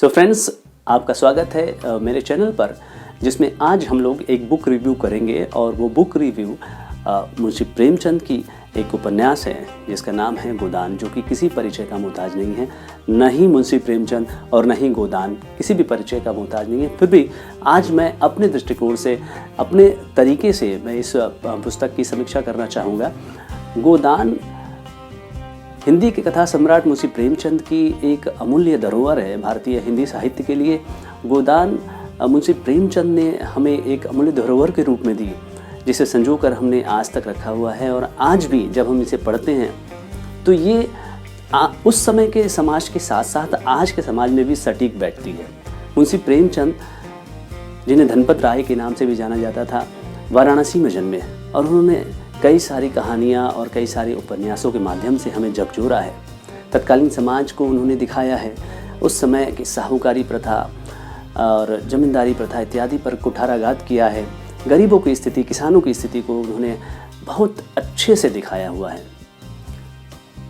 So friends, आपका स्वागत है मेरे चैनल पर, जिसमें आज हम लोग एक बुक रिव्यू करेंगे। और वो बुक रिव्यू मुंशी प्रेमचंद की एक उपन्यास है जिसका नाम है गोदान, जो कि किसी परिचय का मोहताज नहीं है। न ही मुंशी प्रेमचंद और न ही गोदान किसी भी परिचय का मोहताज नहीं है। फिर भी आज मैं अपने दृष्टिकोण से, अपने तरीके से मैं इस पुस्तक की समीक्षा करना चाहूँगा। गोदान हिंदी के कथा सम्राट मुंशी प्रेमचंद की एक अमूल्य धरोहर है भारतीय हिंदी साहित्य के लिए। गोदान मुंशी प्रेमचंद ने हमें एक अमूल्य धरोहर के रूप में दी, जिसे संजोकर हमने आज तक रखा हुआ है। और आज भी जब हम इसे पढ़ते हैं तो ये उस समय के समाज के साथ साथ आज के समाज में भी सटीक बैठती है। मुंशी प्रेमचंद, जिन्हें धनपत राय के नाम से भी जाना जाता था, वाराणसी में जन्मे और उन्होंने कई सारी कहानियाँ और कई सारे उपन्यासों के माध्यम से हमें झकझोरा है। तत्कालीन समाज को उन्होंने दिखाया है। उस समय की साहूकारी प्रथा और जमींदारी प्रथा इत्यादि पर कुठाराघात किया है। गरीबों की स्थिति, किसानों की स्थिति को उन्होंने बहुत अच्छे से दिखाया हुआ है।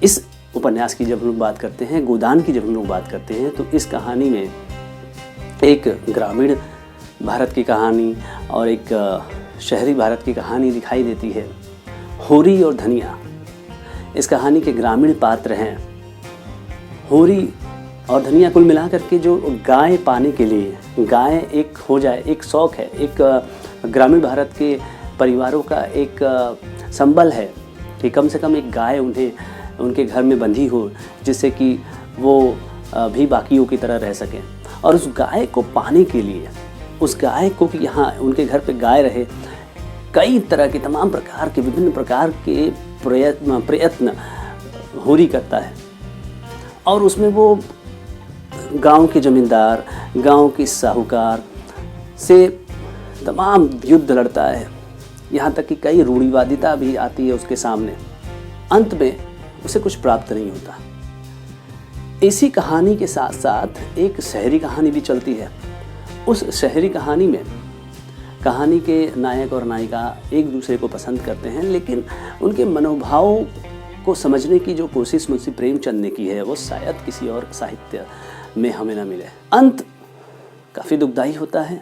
इस उपन्यास की जब हम लोग बात करते हैं, गोदान की जब हम लोग बात करते हैं, तो इस कहानी में एक ग्रामीण भारत की कहानी और एक शहरी भारत की कहानी दिखाई देती है। होरी और धनिया इस कहानी के ग्रामीण पात्र हैं। होरी और धनिया कुल मिलाकर के जो गाय पाने के लिए, गाय एक हो जाए, एक शौक है, एक ग्रामीण भारत के परिवारों का एक संबल है कि कम से कम एक गाय उन्हें उनके घर में बंधी हो, जिससे कि वो भी बाकियों की तरह रह सकें। और उस गाय को पाने के लिए, उस गाय को कि यहाँ उनके घर पे गाय रहे, कई तरह के, तमाम प्रकार के, विभिन्न प्रकार के प्रयत्न होरी करता है। और उसमें वो गांव के जमींदार, गांव के साहूकार से तमाम युद्ध लड़ता है। यहाँ तक कि कई रूढ़िवादिता भी आती है उसके सामने। अंत में उसे कुछ प्राप्त नहीं होता। इसी कहानी के साथ साथ एक शहरी कहानी भी चलती है। उस शहरी कहानी में कहानी के नायक और नायिका एक दूसरे को पसंद करते हैं, लेकिन उनके मनोभाव को समझने की जो कोशिश मुंशी प्रेमचंद ने की है, वो शायद किसी और साहित्य में हमें न मिले। अंत काफ़ी दुखदाई होता है।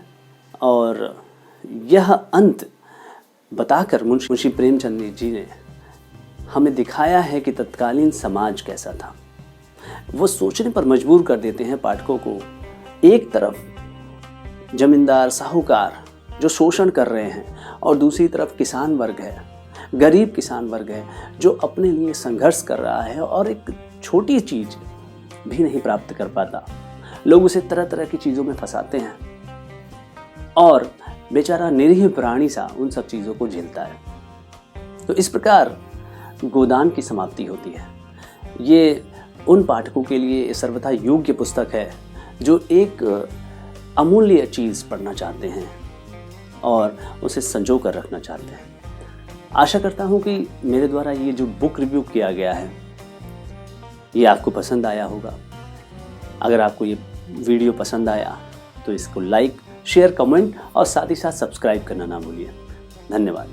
और यह अंत बताकर मुंशी प्रेमचंद जी ने हमें दिखाया है कि तत्कालीन समाज कैसा था। वो सोचने पर मजबूर कर देते हैं पाठकों को। एक तरफ जमींदार, साहूकार जो शोषण कर रहे हैं, और दूसरी तरफ किसान वर्ग है, गरीब किसान वर्ग है, जो अपने लिए संघर्ष कर रहा है और एक छोटी चीज़ भी नहीं प्राप्त कर पाता। लोग उसे तरह तरह की चीज़ों में फंसाते हैं और बेचारा निरीह प्राणी सा उन सब चीज़ों को झेलता है। तो इस प्रकार गोदान की समाप्ति होती है। ये उन पाठकों के लिए सर्वथा योग्य पुस्तक है जो एक अमूल्य चीज़ पढ़ना चाहते हैं और उसे संजो कर रखना चाहते हैं। आशा करता हूँ कि मेरे द्वारा ये जो बुक रिव्यू किया गया है, ये आपको पसंद आया होगा। अगर आपको ये वीडियो पसंद आया तो इसको लाइक, शेयर, कमेंट और साथ ही साथ सब्सक्राइब करना ना भूलिए। धन्यवाद।